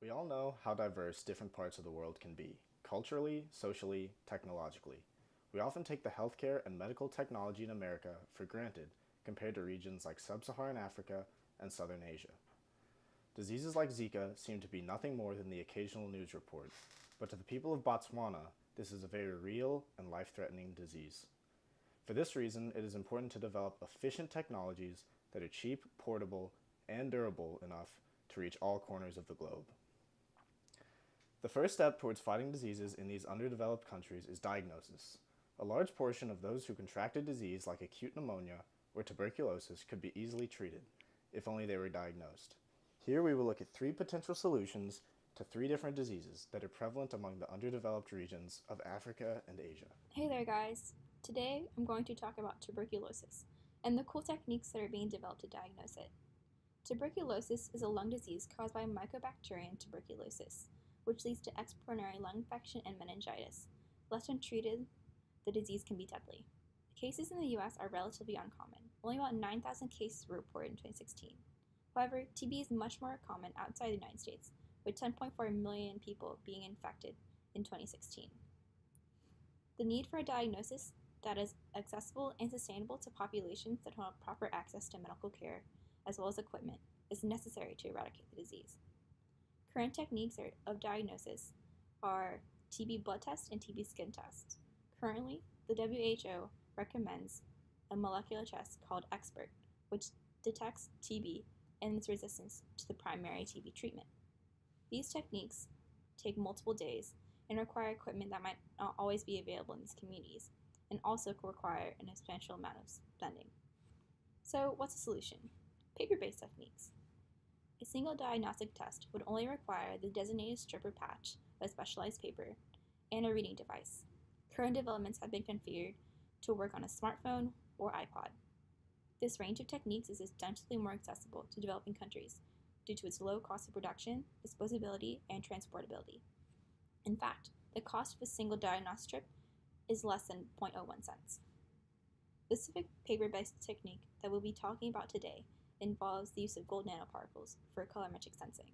We all know how diverse different parts of the world can be, culturally, socially, technologically. We often take the healthcare and medical technology in America for granted compared to regions like sub-Saharan Africa and Southern Asia. Diseases like Zika seem to be nothing more than the occasional news report, but to the people of Botswana, this is a very real and life-threatening disease. For this reason, it is important to develop efficient technologies that are cheap, portable, and durable enough to reach all corners of the globe. The first step towards fighting diseases in these underdeveloped countries is diagnosis. A large portion of those who contract a disease like acute pneumonia or tuberculosis could be easily treated, if only they were diagnosed. Here we will look at 3 potential solutions to 3 different diseases that are prevalent among the underdeveloped regions of Africa and Asia. Hey there guys! Today I'm going to talk about tuberculosis and the cool techniques that are being developed to diagnose it. Tuberculosis is a lung disease caused by Mycobacterium tuberculosis, which leads to expulmonary lung infection and meningitis. Left untreated, the disease can be deadly. Cases in the US are relatively uncommon. Only about 9,000 cases were reported in 2016. However, TB is much more common outside the United States, with 10.4 million people being infected in 2016. The need for a diagnosis that is accessible and sustainable to populations that don't have proper access to medical care, as well as equipment, is necessary to eradicate the disease. Current techniques of diagnosis are TB blood test and TB skin test. Currently, the WHO recommends a molecular test called EXPERT, which detects TB and its resistance to the primary TB treatment. These techniques take multiple days and require equipment that might not always be available in these communities, and also require an substantial amount of spending. So what's the solution? Paper-based techniques. A single diagnostic test would only require the designated strip or patch of specialized paper and a reading device. Current developments have been configured to work on a smartphone or iPod. This range of techniques is substantially more accessible to developing countries due to its low cost of production, disposability, and transportability. In fact, the cost of a single diagnostic strip is less than 0.01 cents. The specific paper-based technique that we'll be talking about today involves the use of gold nanoparticles for colorimetric sensing.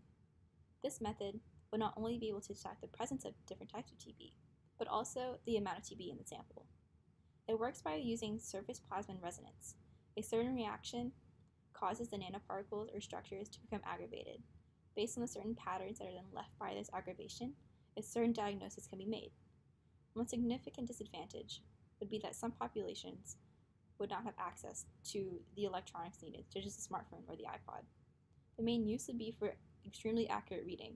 This method will not only be able to detect the presence of different types of TB, but also the amount of TB in the sample. It works by using surface plasmon resonance. A certain reaction causes the nanoparticles or structures to become aggravated. Based on the certain patterns that are then left by this aggravation, a certain diagnosis can be made. One significant disadvantage would be that some populations would not have access to the electronics needed, such as the smartphone or the iPod. The main use would be for extremely accurate reading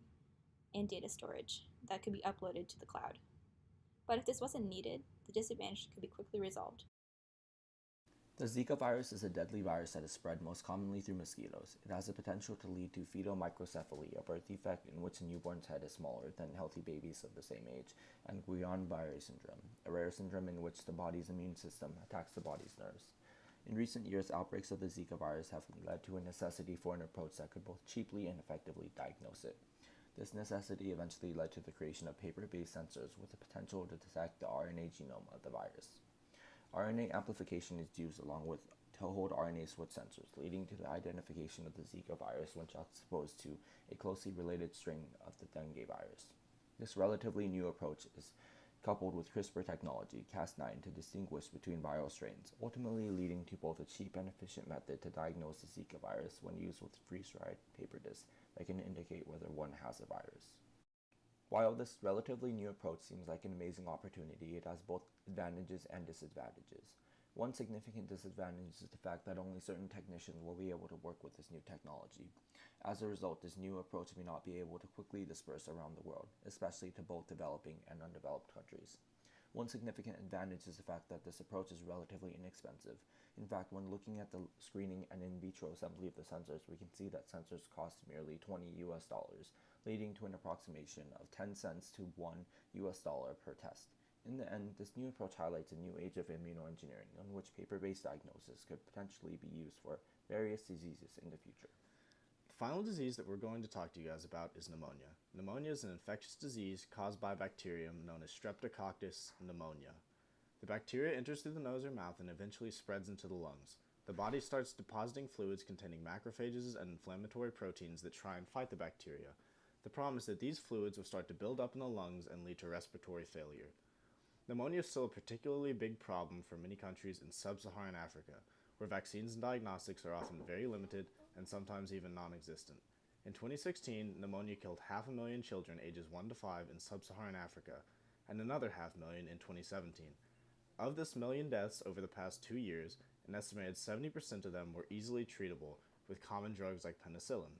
and data storage that could be uploaded to the cloud. But if this wasn't needed, the disadvantage could be quickly resolved. The Zika virus is a deadly virus that is spread most commonly through mosquitoes. It has the potential to lead to fetal microcephaly, a birth defect in which a newborn's head is smaller than healthy babies of the same age, and Guillain-Barré syndrome, a rare syndrome in which the body's immune system attacks the body's nerves. In recent years, outbreaks of the Zika virus have led to a necessity for an approach that could both cheaply and effectively diagnose it. This necessity eventually led to the creation of paper-based sensors with the potential to detect the RNA genome of the virus. RNA amplification is used along with toehold RNA switch sensors, leading to the identification of the Zika virus when juxtaposed to a closely related strain of the dengue virus. This relatively new approach is coupled with CRISPR technology, Cas9, to distinguish between viral strains, ultimately leading to both a cheap and efficient method to diagnose the Zika virus when used with freeze-dried paper discs that can indicate whether one has a virus. While this relatively new approach seems like an amazing opportunity, it has both advantages and disadvantages. One significant disadvantage is the fact that only certain technicians will be able to work with this new technology. As a result, this new approach may not be able to quickly disperse around the world, especially to both developing and undeveloped countries. One significant advantage is the fact that this approach is relatively inexpensive. In fact, when looking at the screening and in vitro assembly of the sensors, we can see that sensors cost merely $20 US, leading to an approximation of 10 cents to $1 US per test. In the end, this new approach highlights a new age of immunoengineering on which paper-based diagnosis could potentially be used for various diseases in the future. The final disease that we're going to talk to you guys about is pneumonia. Pneumonia is an infectious disease caused by a bacterium known as Streptococcus pneumonia. The bacteria enters through the nose or mouth and eventually spreads into the lungs. The body starts depositing fluids containing macrophages and inflammatory proteins that try and fight the bacteria. The problem is that these fluids will start to build up in the lungs and lead to respiratory failure. Pneumonia is still a particularly big problem for many countries in sub-Saharan Africa, where vaccines and diagnostics are often very limited and sometimes even non-existent. In 2016, pneumonia killed 500,000 children ages 1 to 5 in sub-Saharan Africa, and another 500,000 in 2017. Of this million deaths over the past 2 years, an estimated 70% of them were easily treatable with common drugs like penicillin.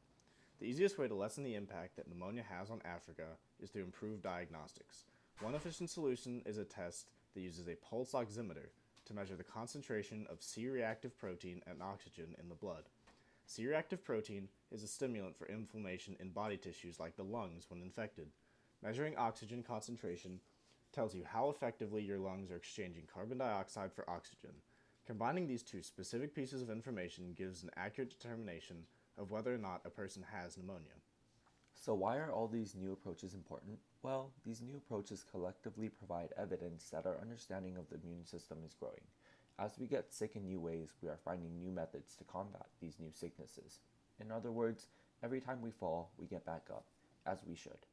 The easiest way to lessen the impact that pneumonia has on Africa is through improved diagnostics. One efficient solution is a test that uses a pulse oximeter to measure the concentration of C-reactive protein and oxygen in the blood. C-reactive protein is a stimulant for inflammation in body tissues like the lungs when infected. Measuring oxygen concentration tells you how effectively your lungs are exchanging carbon dioxide for oxygen. Combining these two specific pieces of information gives an accurate determination of whether or not a person has pneumonia. So why are all these new approaches important? Well, these new approaches collectively provide evidence that our understanding of the immune system is growing. As we get sick in new ways, we are finding new methods to combat these new sicknesses. In other words, every time we fall, we get back up, as we should.